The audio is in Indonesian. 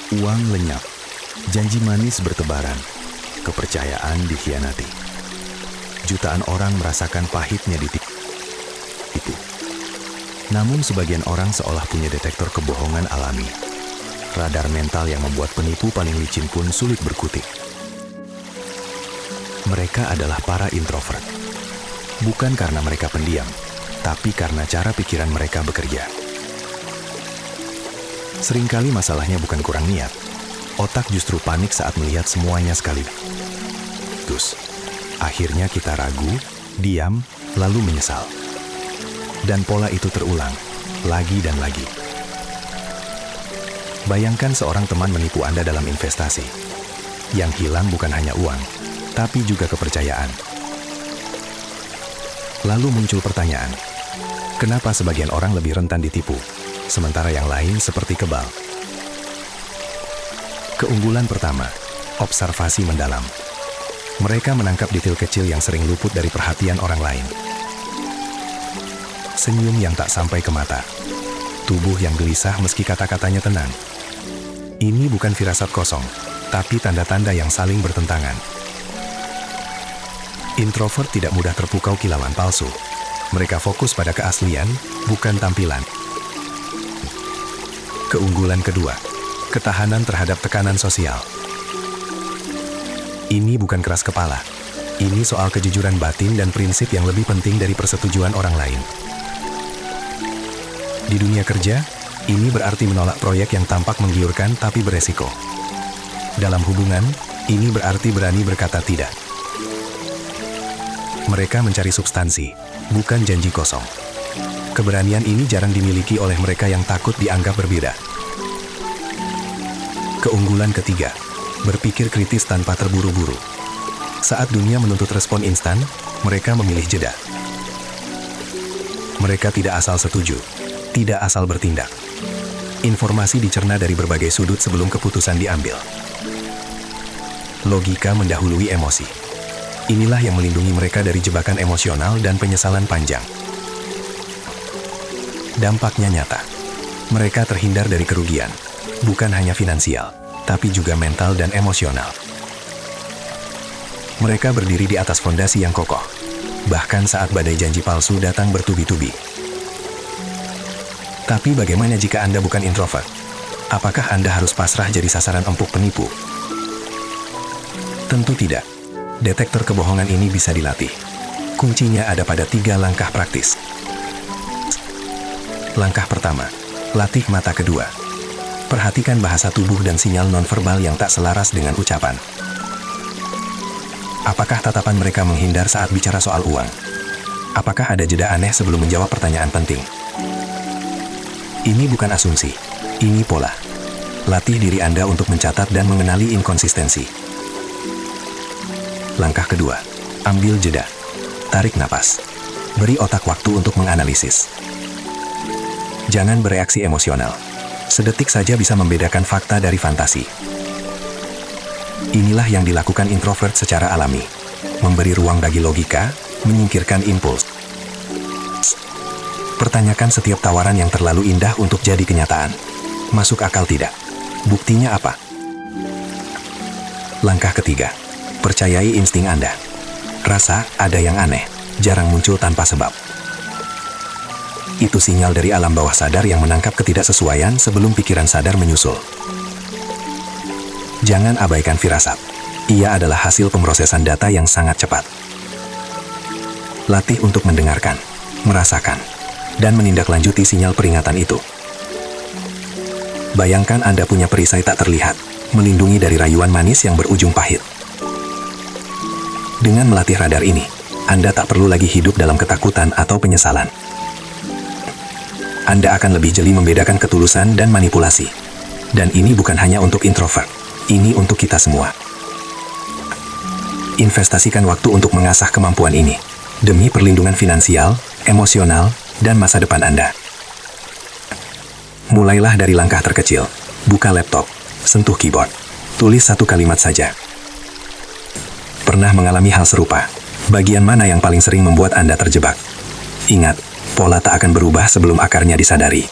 Uang lenyap, janji manis bertebaran, kepercayaan dikhianati. Jutaan orang merasakan pahitnya ditipu. Namun sebagian orang seolah punya detektor kebohongan alami. Radar mental yang membuat penipu paling licin pun sulit berkutik. Mereka adalah para introvert. Bukan karena mereka pendiam, tapi karena cara pikiran mereka bekerja. Seringkali masalahnya bukan kurang niat. Otak justru panik saat melihat semuanya sekaligus. Akhirnya kita ragu, diam, lalu menyesal. Dan pola itu terulang, lagi dan lagi. Bayangkan seorang teman menipu Anda dalam investasi. Yang hilang bukan hanya uang, tapi juga kepercayaan. Lalu muncul pertanyaan, kenapa sebagian orang lebih rentan ditipu, sementara yang lain seperti kebal? Keunggulan pertama, observasi mendalam. Mereka menangkap detail kecil yang sering luput dari perhatian orang lain. Senyum yang tak sampai ke mata. Tubuh yang gelisah meski kata-katanya tenang. Ini bukan firasat kosong, tapi tanda-tanda yang saling bertentangan. Introvert tidak mudah terpukau kilauan palsu. Mereka fokus pada keaslian, bukan tampilan. Keunggulan kedua, ketahanan terhadap tekanan sosial. Ini bukan keras kepala. Ini soal kejujuran batin dan prinsip yang lebih penting dari persetujuan orang lain. Di dunia kerja, ini berarti menolak proyek yang tampak menggiurkan tapi beresiko. Dalam hubungan, ini berarti berani berkata tidak. Mereka mencari substansi, bukan janji kosong. Keberanian ini jarang dimiliki oleh mereka yang takut dianggap berbeda. Keunggulan ketiga, berpikir kritis tanpa terburu-buru. Saat dunia menuntut respon instan, mereka memilih jeda. Mereka tidak asal setuju, tidak asal bertindak. Informasi dicerna dari berbagai sudut sebelum keputusan diambil. Logika mendahului emosi. Inilah yang melindungi mereka dari jebakan emosional dan penyesalan panjang. Dampaknya nyata. Mereka terhindar dari kerugian, bukan hanya finansial, tapi juga mental dan emosional. Mereka berdiri di atas fondasi yang kokoh, bahkan saat badai janji palsu datang bertubi-tubi. Tapi bagaimana jika Anda bukan introvert? Apakah Anda harus pasrah jadi sasaran empuk penipu? Tentu tidak. Detektor kebohongan ini bisa dilatih. Kuncinya ada pada 3 langkah praktis. Langkah pertama, latih mata kedua. Perhatikan bahasa tubuh dan sinyal nonverbal yang tak selaras dengan ucapan. Apakah tatapan mereka menghindar saat bicara soal uang? Apakah ada jeda aneh sebelum menjawab pertanyaan penting? Ini bukan asumsi, ini pola. Latih diri Anda untuk mencatat dan mengenali inkonsistensi. Langkah kedua, ambil jeda. Tarik napas. Beri otak waktu untuk menganalisis. Jangan bereaksi emosional. Sedetik saja bisa membedakan fakta dari fantasi. Inilah yang dilakukan introvert secara alami. Memberi ruang bagi logika, menyingkirkan impuls. Pertanyakan setiap tawaran yang terlalu indah untuk jadi kenyataan. Masuk akal tidak? Buktinya apa? Langkah ketiga, percayai insting Anda. Rasa ada yang aneh, jarang muncul tanpa sebab. Itu sinyal dari alam bawah sadar yang menangkap ketidaksesuaian sebelum pikiran sadar menyusul. Jangan abaikan firasat. Ia adalah hasil pemrosesan data yang sangat cepat. Latih untuk mendengarkan, merasakan, dan menindaklanjuti sinyal peringatan itu. Bayangkan Anda punya perisai tak terlihat, melindungi dari rayuan manis yang berujung pahit. Dengan melatih radar ini, Anda tak perlu lagi hidup dalam ketakutan atau penyesalan. Anda akan lebih jeli membedakan ketulusan dan manipulasi. Dan ini bukan hanya untuk introvert, ini untuk kita semua. Investasikan waktu untuk mengasah kemampuan ini, demi perlindungan finansial, emosional, dan masa depan Anda. Mulailah dari langkah terkecil. Buka laptop, sentuh keyboard, tulis 1 kalimat saja. Pernah mengalami hal serupa? Bagian mana yang paling sering membuat Anda terjebak? Ingat, pola tak akan berubah sebelum akarnya disadari.